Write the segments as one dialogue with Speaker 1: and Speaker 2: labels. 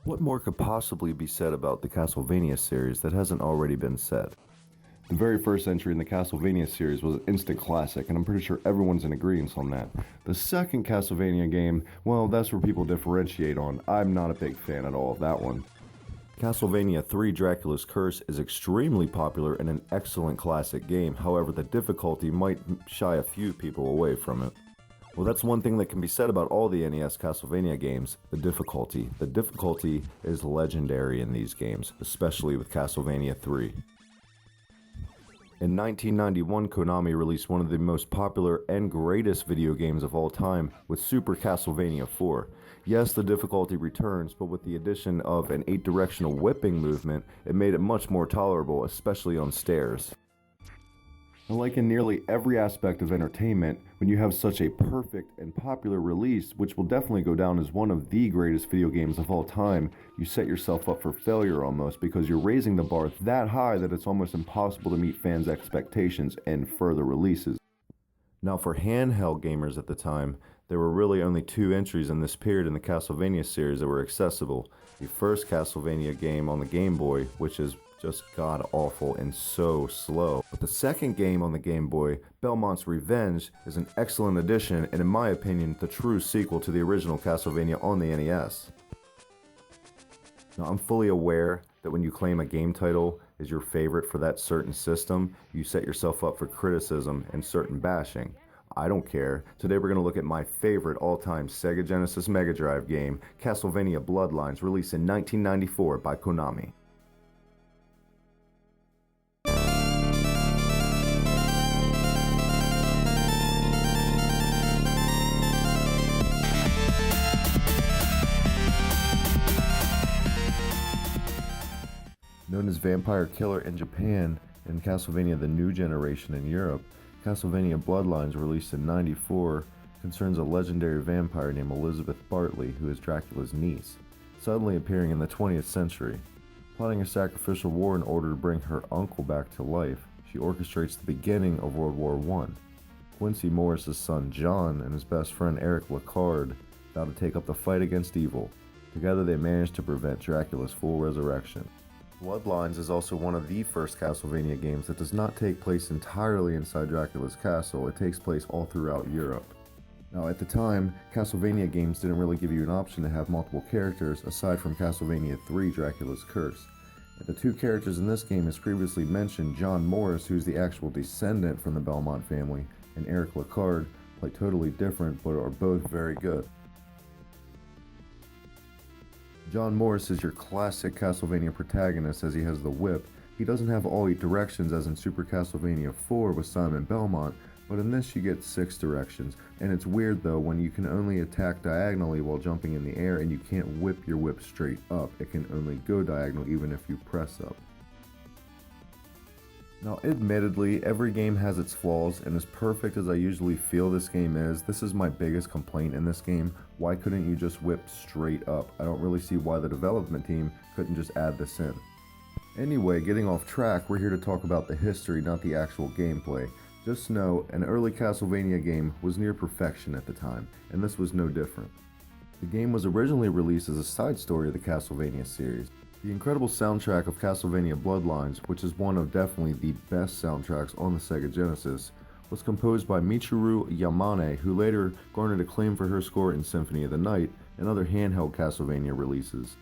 Speaker 1: What more could possibly be said about the Castlevania series that hasn't already been said? The very first entry in the Castlevania series was an instant classic, and I'm pretty sure everyone's in agreement on that. The second Castlevania game, well, that's where people differentiate on. I'm not a big fan at all of that one. Castlevania 3 Dracula's Curse is extremely popular and an excellent classic game, however the difficulty might shy a few people away from it. Well, that's one thing that can be said about all the NES Castlevania games, the difficulty. The difficulty is legendary in these games, especially with Castlevania 3. In 1991, Konami released one of the most popular and greatest video games of all time with Super Castlevania 4. Yes, the difficulty returns, but with the addition of an 8-directional whipping movement, it made it much more tolerable, especially on stairs. And like in nearly every aspect of entertainment, when you have such a perfect and popular release, which will definitely go down as one of the greatest video games of all time, you set yourself up for failure almost because you're raising the bar that high that it's almost impossible to meet fans' expectations in further releases. Now for handheld gamers at the time, there were really only 2 entries in this period in the Castlevania series that were accessible. The first Castlevania game on the Game Boy, which is just god-awful and so slow. But the second game on the Game Boy, Belmont's Revenge, is an excellent addition and in my opinion the true sequel to the original Castlevania on the NES. Now I'm fully aware that when you claim a game title is your favorite for that certain system, you set yourself up for criticism and certain bashing. I don't care. Today we're going to look at my favorite all-time Sega Genesis Mega Drive game, Castlevania Bloodlines, released in 1994 by Konami. Known as Vampire Killer in Japan and Castlevania the New Generation in Europe, Castlevania Bloodlines, released in '94, concerns a legendary vampire named Elizabeth Bartley, who is Dracula's niece, suddenly appearing in the 20th century. Plotting a sacrificial war in order to bring her uncle back to life, she orchestrates the beginning of World War I. Quincy Morris's son John and his best friend Eric Lacard vow to take up the fight against evil. Together they manage to prevent Dracula's full resurrection. Bloodlines is also one of the first Castlevania games that does not take place entirely inside Dracula's castle. It takes place all throughout Europe. Now at the time, Castlevania games didn't really give you an option to have multiple characters aside from Castlevania 3 Dracula's Curse. And the 2 characters in this game, as previously mentioned, John Morris, who's the actual descendant from the Belmont family, and Eric Lacard, play totally different but are both very good. John Morris is your classic Castlevania protagonist as he has the whip. He doesn't have all 8 directions as in Super Castlevania 4 with Simon Belmont, but in this you get 6 directions. And it's weird though when you can only attack diagonally while jumping in the air and you can't whip your whip straight up. It can only go diagonal even if you press up. Now admittedly, every game has its flaws, and as perfect as I usually feel this game is, this is my biggest complaint in this game. Why couldn't you just whip straight up? I don't really see why the development team couldn't just add this in. Anyway, getting off track, we're here to talk about the history, not the actual gameplay. Just know, an early Castlevania game was near perfection at the time, and this was no different. The game was originally released as a side story of the Castlevania series. The incredible soundtrack of Castlevania Bloodlines, which is one of definitely the best soundtracks on the Sega Genesis, was composed by Michiru Yamane, who later garnered acclaim for her score in Symphony of the Night and other handheld Castlevania releases.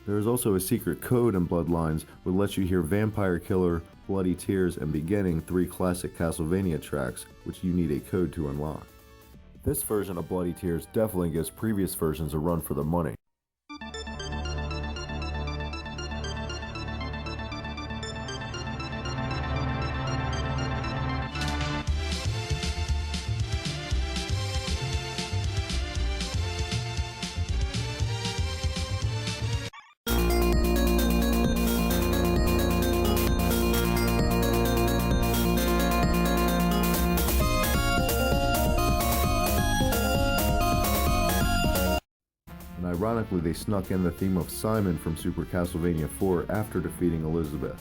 Speaker 1: There is also a secret code in Bloodlines which lets you hear Vampire Killer, Bloody Tears, and Beginning, 3 classic Castlevania tracks, which you need a code to unlock. This version of Bloody Tears definitely gives previous versions a run for the money. Ironically, they snuck in the theme of Simon from Super Castlevania 4 after defeating Elizabeth.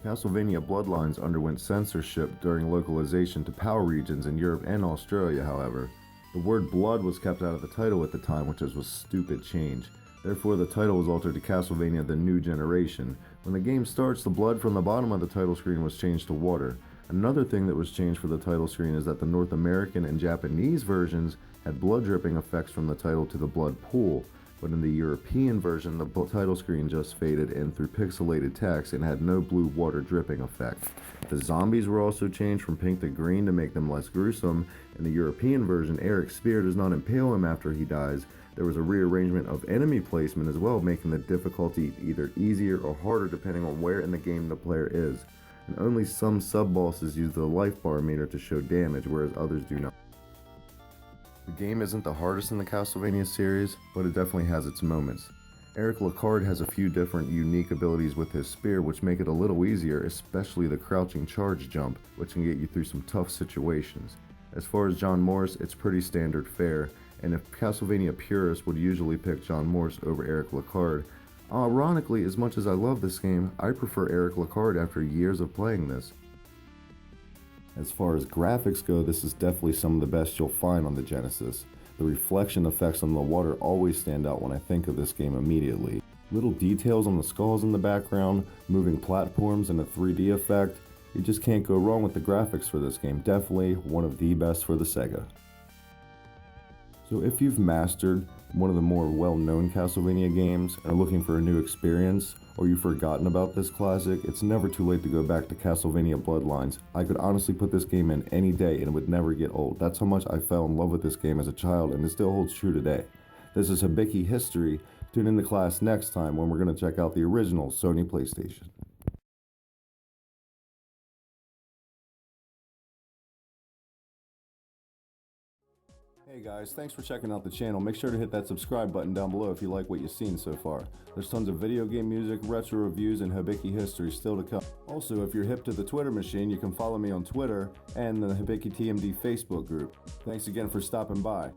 Speaker 1: Castlevania Bloodlines underwent censorship during localization to PAL regions in Europe and Australia, however. The word blood was kept out of the title at the time, which was a stupid change. Therefore, the title was altered to Castlevania The New Generation. When the game starts, the blood from the bottom of the title screen was changed to water. Another thing that was changed for the title screen is that the North American and Japanese versions had blood dripping effects from the title to the blood pool, but in the European version, the title screen just faded in through pixelated text and had no blue water dripping effect. The zombies were also changed from pink to green to make them less gruesome. In the European version, Eric's spear does not impale him after he dies. There was a rearrangement of enemy placement as well, making the difficulty either easier or harder depending on where in the game the player is. And only some sub-bosses use the life bar meter to show damage, whereas others do not. The game isn't the hardest in the Castlevania series, but it definitely has its moments. Eric Lacard has a few different unique abilities with his spear which make it a little easier, especially the crouching charge jump, which can get you through some tough situations. As far as John Morris, it's pretty standard fare, and if Castlevania purists would usually pick John Morris over Eric Lacard, ironically, as much as I love this game, I prefer Eric Lacard after years of playing this. As far as graphics go, this is definitely some of the best you'll find on the Genesis. The reflection effects on the water always stand out when I think of this game immediately. Little details on the skulls in the background, moving platforms, and a 3D effect. You just can't go wrong with the graphics for this game. Definitely one of the best for the Sega. So if you've mastered one of the more well-known Castlevania games and are looking for a new experience, or you've forgotten about this classic, it's never too late to go back to Castlevania Bloodlines. I could honestly put this game in any day and it would never get old. That's how much I fell in love with this game as a child, and it still holds true today. This is Hibiki History. Tune in to class next time when we're going to check out the original Sony PlayStation. Hey guys, thanks for checking out the channel. Make sure to hit that subscribe button down below if you like what you've seen so far. There's tons of video game music, retro reviews, and Hibiki history still to come. Also, if you're hip to the Twitter machine, you can follow me on Twitter and the Hibiki TMD Facebook group. Thanks again for stopping by.